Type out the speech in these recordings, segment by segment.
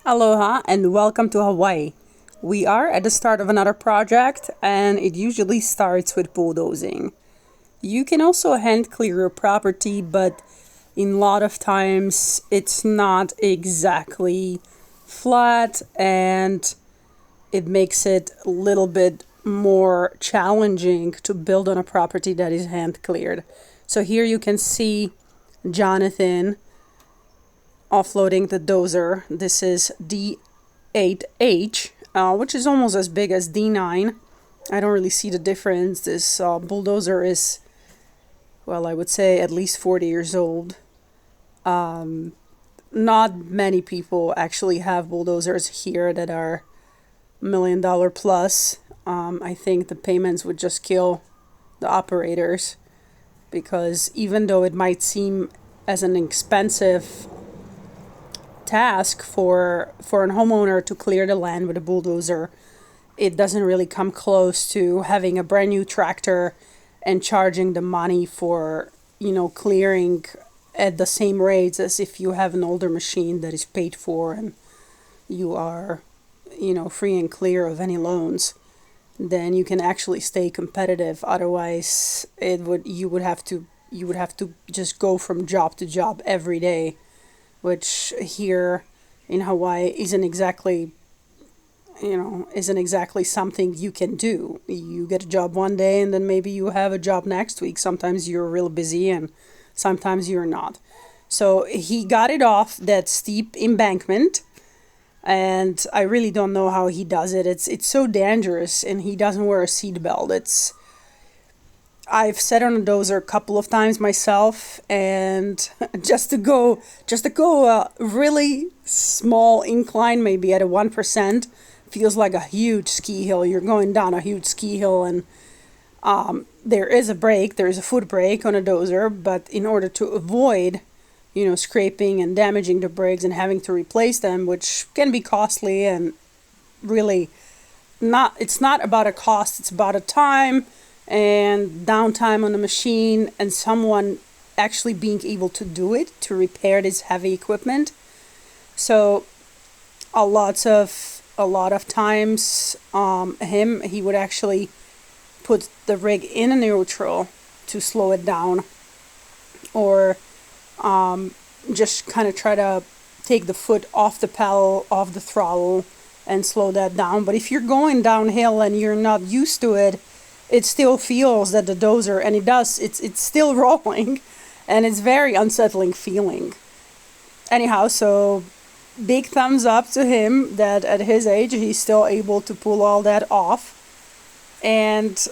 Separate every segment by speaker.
Speaker 1: Aloha and welcome to Hawaii. We are at the start of another project and it usually starts with bulldozing. You can also hand clear your property, but in a lot of times it's not exactly flat and it makes it a little bit more challenging to build on a property that is hand cleared. So here you can see Jonathan offloading the dozer. This is D8H, which is almost as big as D9. I don't really see the difference. This bulldozer is, well, I would say at least 40 years old. Not many people actually have bulldozers here that are $1 million plus. I think the payments would just kill the operators, because even though it might seem as an expensive task for a homeowner to clear the land with a bulldozer, it doesn't really come close to having a brand new tractor and charging the money for, clearing at the same rates as if you have an older machine that is paid for and you are, free and clear of any loans. Then you can actually stay competitive. Otherwise, you would have to just go from job to job every day, which here in Hawaii isn't exactly something you can do. You get a job one day and then maybe you have a job next week. Sometimes you're real busy and sometimes you're not. So he got it off that steep embankment, and I really don't know how he does it. It's so dangerous, and he doesn't wear a seatbelt. I've sat on a dozer a couple of times myself, and just to go a really small incline, maybe at a 1%, feels like a huge ski hill. You're going down a huge ski hill, and there is a foot brake on a dozer, but in order to avoid, scraping and damaging the brakes and having to replace them, which can be costly and really it's not about a cost, it's about a time and downtime on the machine and someone actually being able to do it, to repair this heavy equipment. So a lot of times he would actually put the rig in a neutral to slow it down, or just kind of try to take the foot off the pedal, off the throttle, and slow that down. But if you're going downhill and you're not used to it, it still feels that the dozer, and it's still rolling, and it's very unsettling feeling. Anyhow, so big thumbs up to him that at his age he's still able to pull all that off. And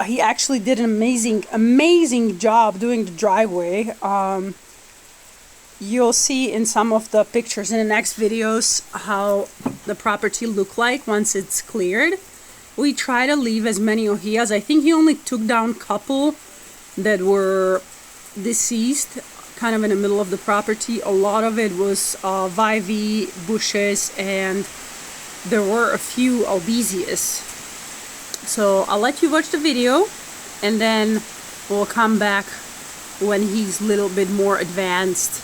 Speaker 1: he actually did an amazing job doing the driveway. You'll see in some of the pictures in the next videos how the property look like once it's cleared. We try to leave as many ohiyas. I think he only took down a couple that were deceased, kind of in the middle of the property. A lot of it was vivy bushes, and there were a few albesias. So I'll let you watch the video, and then we'll come back when he's a little bit more advanced.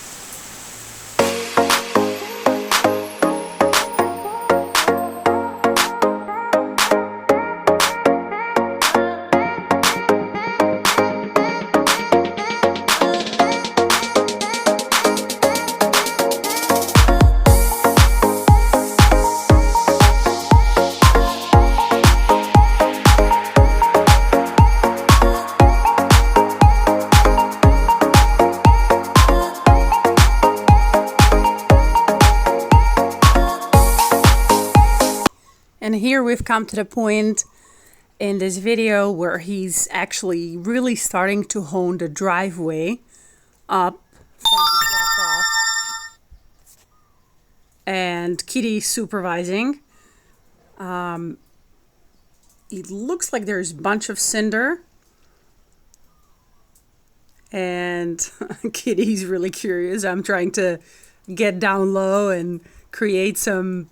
Speaker 1: And here we've come to the point in this video where he's actually really starting to hone the driveway up from the drop-off. And Kitty's supervising. It looks like there's a bunch of cinder. And Kitty's really curious. I'm trying to get down low and create some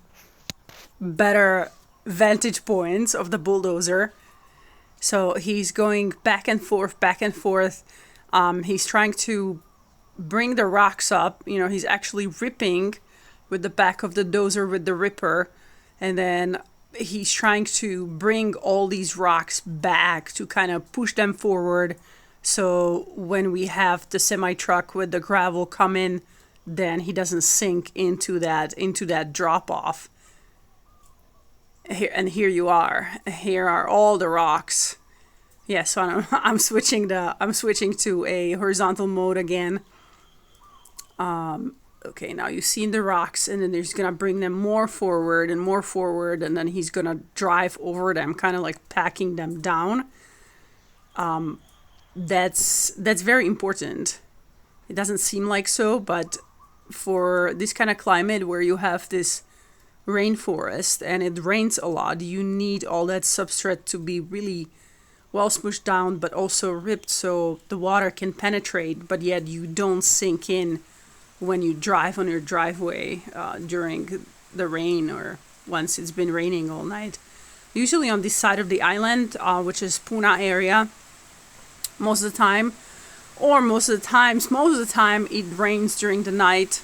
Speaker 1: better vantage points of the bulldozer. So he's going back and forth. He's trying to bring the rocks up. He's actually ripping with the back of the dozer with the ripper, and then he's trying to bring all these rocks back to kind of push them forward. So when we have the semi truck with the gravel come in, then he doesn't sink into that drop off. Here you are. Here are all the rocks. Yeah, so I'm switching to a horizontal mode again. Okay, now you've seen the rocks, and then he's gonna bring them more forward, and then he's gonna drive over them, kind of like packing them down. That's very important. It doesn't seem like so, but for this kind of climate where you have this rainforest and it rains a lot, you need all that substrate to be really well smooshed down, but also ripped so the water can penetrate, but yet you don't sink in when you drive on your driveway during the rain or once it's been raining all night. Usually on this side of the island, which is Puna area, most of the time it rains during the night.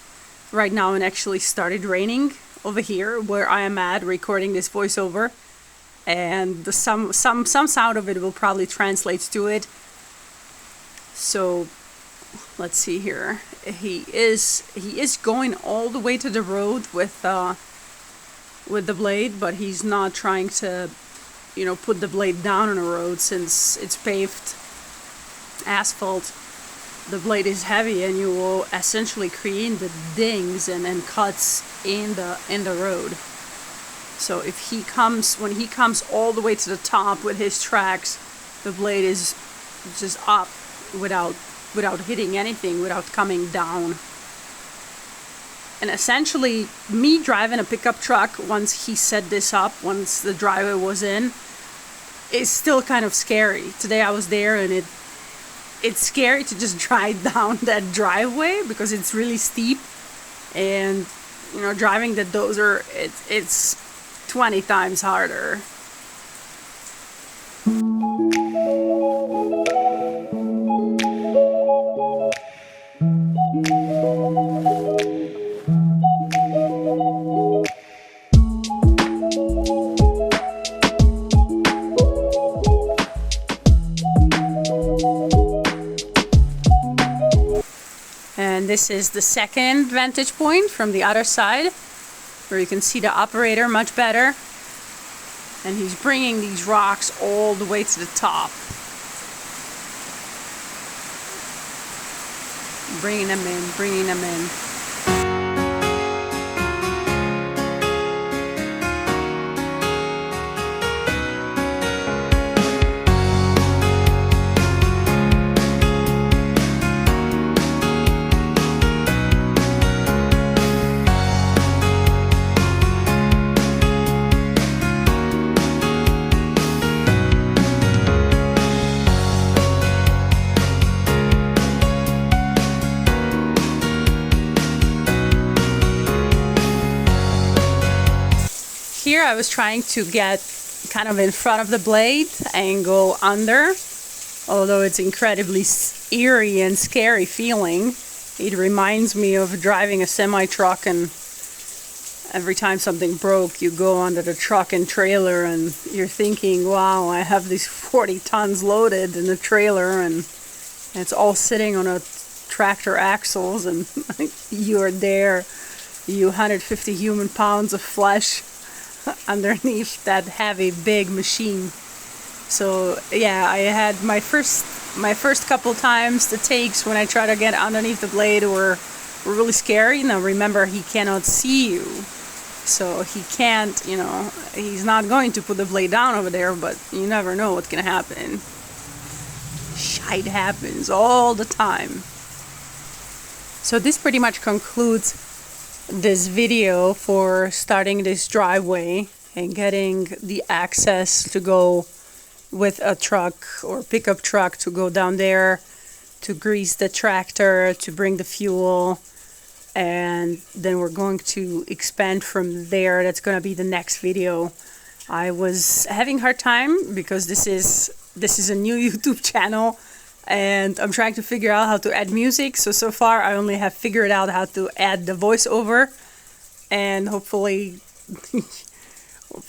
Speaker 1: Right now it actually started raining over here where I am at recording this voiceover, and some sound of it will probably translate to it. So let's see here. He is going all the way to the road with the blade, but he's not trying to, put the blade down on the road since it's paved asphalt. The blade is heavy, and you will essentially create the dings and cuts in the road. So when he comes all the way to the top with his tracks, the blade is just up without hitting anything, without coming down. And essentially, me driving a pickup truck, once he set this up, once the driver was in, is still kind of scary. Today I was there, and it's scary to just drive down that driveway because it's really steep, and driving the dozer, it's 20 times harder. And this is the second vantage point from the other side, where you can see the operator much better. And he's bringing these rocks all the way to the top. Bringing them in. Here I was trying to get kind of in front of the blade and go under, although it's incredibly eerie and scary feeling. It reminds me of driving a semi-truck, and every time something broke, you go under the truck and trailer and you're thinking, wow, I have these 40 tons loaded in the trailer and it's all sitting on a tractor axles, and you're there, you 150 human pounds of flesh underneath that heavy big machine. So yeah, I had my first couple times, the takes when I try to get underneath the blade were really scary. Now remember, he cannot see you, so he can't, he's not going to put the blade down over there, but you never know what's gonna happen. Shite happens all the time. So this pretty much concludes this video for starting this driveway and getting the access to go with a truck or pickup truck to go down there to grease the tractor, to bring the fuel, and then we're going to expand from there. That's going to be the next video. I was having a hard time because this is a new YouTube channel, and I'm trying to figure out how to add music. So far I only have figured out how to add the voiceover, and hopefully, hopefully